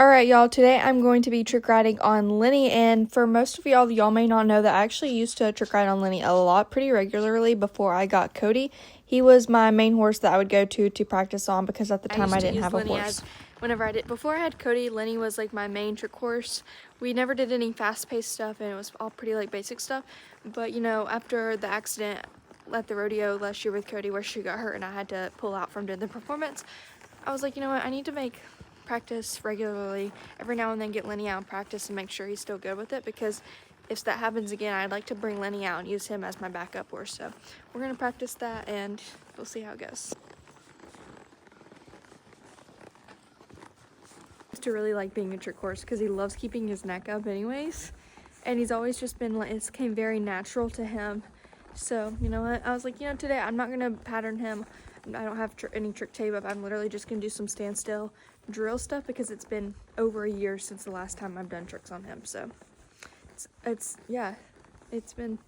Alright, y'all, today I'm going to be trick riding on Lenny, and for most of y'all may not know that I actually used to trick ride on Lenny a lot, pretty regularly before I got Cody. He was my main horse that I would go to practice on because at the time I didn't have a horse. Before I had Cody, Lenny was like my main trick horse. We never did any fast-paced stuff, and it was all pretty like basic stuff, but you know, after the accident at the rodeo last year with Cody where she got hurt and I had to pull out from doing the performance, I was like, you know what, I need to make practice regularly, every now and then get Lenny out and practice and make sure he's still good with it, because if that happens again, I'd like to bring Lenny out and use him as my backup horse. So we're going to practice that and we'll see how it goes. To really like being a trick horse because he loves keeping his neck up anyways, and he's always just been like, it came very natural to him. So you know what, I was like, you know, today I'm not gonna pattern him. I don't have any trick tape up. I'm literally just gonna do some standstill drill stuff because it's been over a year since the last time I've done tricks on him. So it's been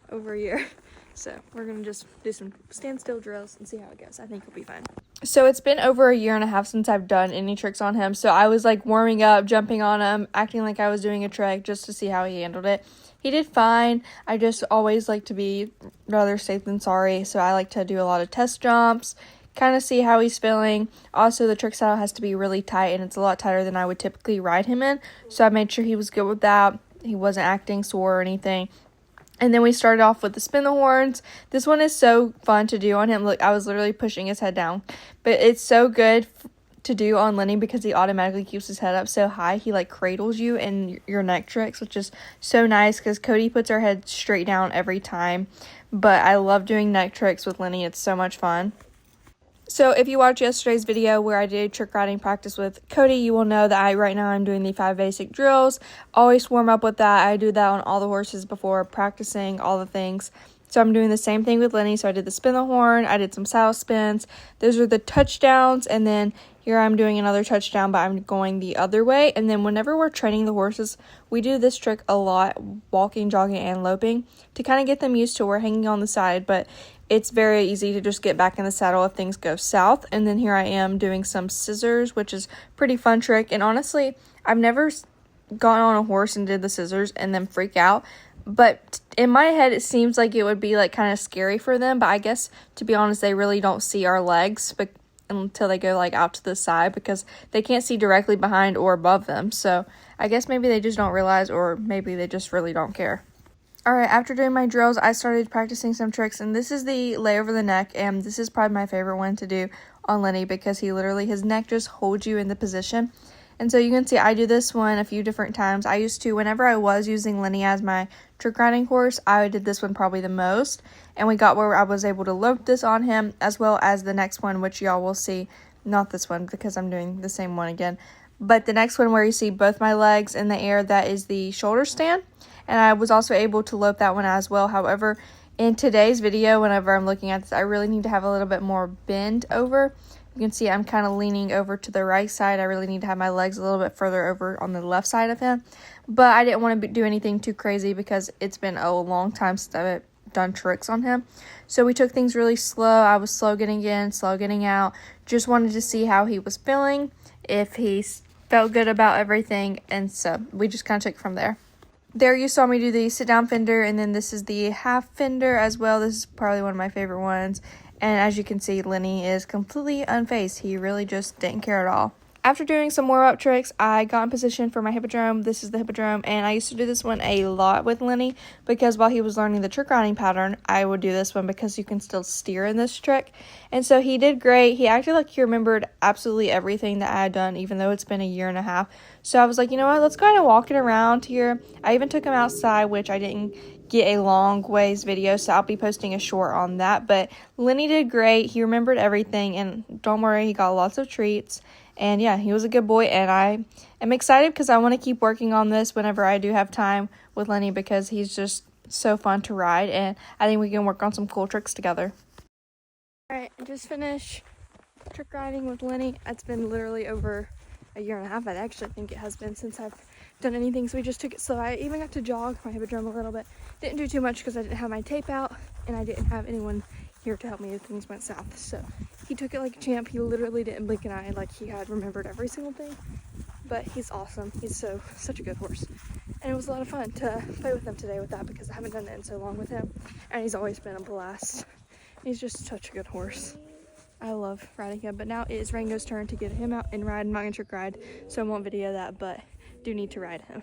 over a year. So we're gonna just do some standstill drills and see how it goes. I think he'll be fine. So it's been over a year and a half since I've done any tricks on him. So I was like warming up, jumping on him, acting like I was doing a trick just to see how he handled it. He did fine. I just always like to be rather safe than sorry. So I like to do a lot of test jumps, kind of see how he's feeling. Also, the trick saddle has to be really tight, and it's a lot tighter than I would typically ride him in. So I made sure he was good with that. He wasn't acting sore or anything. And then we started off with the spin the horns. This one is so fun to do on him. Look, I was literally pushing his head down. But it's so good to do on Lenny because he automatically keeps his head up so high. He like cradles you in your neck tricks, which is so nice because Cody puts her head straight down every time. But I love doing neck tricks with Lenny. It's so much fun. So if you watched yesterday's video where I did trick riding practice with Cody, you will know that right now I'm doing the 5 basic drills. Always warm up with that. I do that on all the horses before practicing all the things. So I'm doing the same thing with Lenny. So I did the spin the horn, I did some saddle spins. Those are the touchdowns, and then here I'm doing another touchdown, but I'm going the other way. And then whenever we're training the horses, we do this trick a lot, walking, jogging, and loping, to kind of get them used to we're hanging on the side, but it's very easy to just get back in the saddle if things go south. And then here I am doing some scissors, which is pretty fun trick. And honestly, I've never gone on a horse and did the scissors and then freak out. But in my head, it seems like it would be like kind of scary for them. But I guess, to be honest, they really don't see our legs until they go like out to the side because they can't see directly behind or above them. So I guess maybe they just don't realize, or maybe they just really don't care. Alright, after doing my drills, I started practicing some tricks, and this is the lay over the neck, and this is probably my favorite one to do on Lenny because his neck just holds you in the position. And so you can see I do this one a few different times. I used to, whenever I was using Lenny as my trick riding horse, I did this one probably the most, and we got where I was able to lope this on him, as well as the next one, which y'all will see, not this one because I'm doing the same one again, but the next one where you see both my legs in the air, that is the shoulder stand. And I was also able to lope that one as well. However, in today's video, whenever I'm looking at this, I really need to have a little bit more bend over. You can see I'm kind of leaning over to the right side. I really need to have my legs a little bit further over on the left side of him. But I didn't want to do anything too crazy because it's been a long time since I've done tricks on him. So we took things really slow. I was slow getting in, slow getting out. Just wanted to see how he was feeling, if he felt good about everything. And so we just kind of took it from there. There you saw me do the sit-down fender, and then this is the half fender as well. This is probably one of my favorite ones. And as you can see, Lenny is completely unfazed. He really just didn't care at all. After doing some warm-up tricks, I got in position for my hippodrome. This is the hippodrome, and I used to do this one a lot with Lenny because while he was learning the trick riding pattern, I would do this one because you can still steer in this trick. And so he did great. He acted like he remembered absolutely everything that I had done, even though it's been a year and a half. So I was like, you know what, let's go ahead and walk it around here. I even took him outside, which I didn't get a long ways video, so I'll be posting a short on that. But Lenny did great. He remembered everything, and don't worry, he got lots of treats. And yeah, he was a good boy, and I am excited because I want to keep working on this whenever I do have time with Lenny because he's just so fun to ride, and I think we can work on some cool tricks together. Alright, I just finished trick riding with Lenny. It's been literally over a year and a half. I actually think it has been since I've done anything, so we just took it slow. I even got to jog my hippodrome a little bit. Didn't do too much because I didn't have my tape out, and I didn't have anyone here to help me if things went south. So he took it like a champ. He literally didn't blink an eye, like he had remembered every single thing. but he's awesome. He's such a good horse. And it was a lot of fun to play with him today with that because I haven't done it in so long with him. And he's always been a blast. He's just such a good horse. I love riding him. But now it is Rango's turn to get him out and ride. I'm not going to trick ride, so I won't video that, but do need to ride him.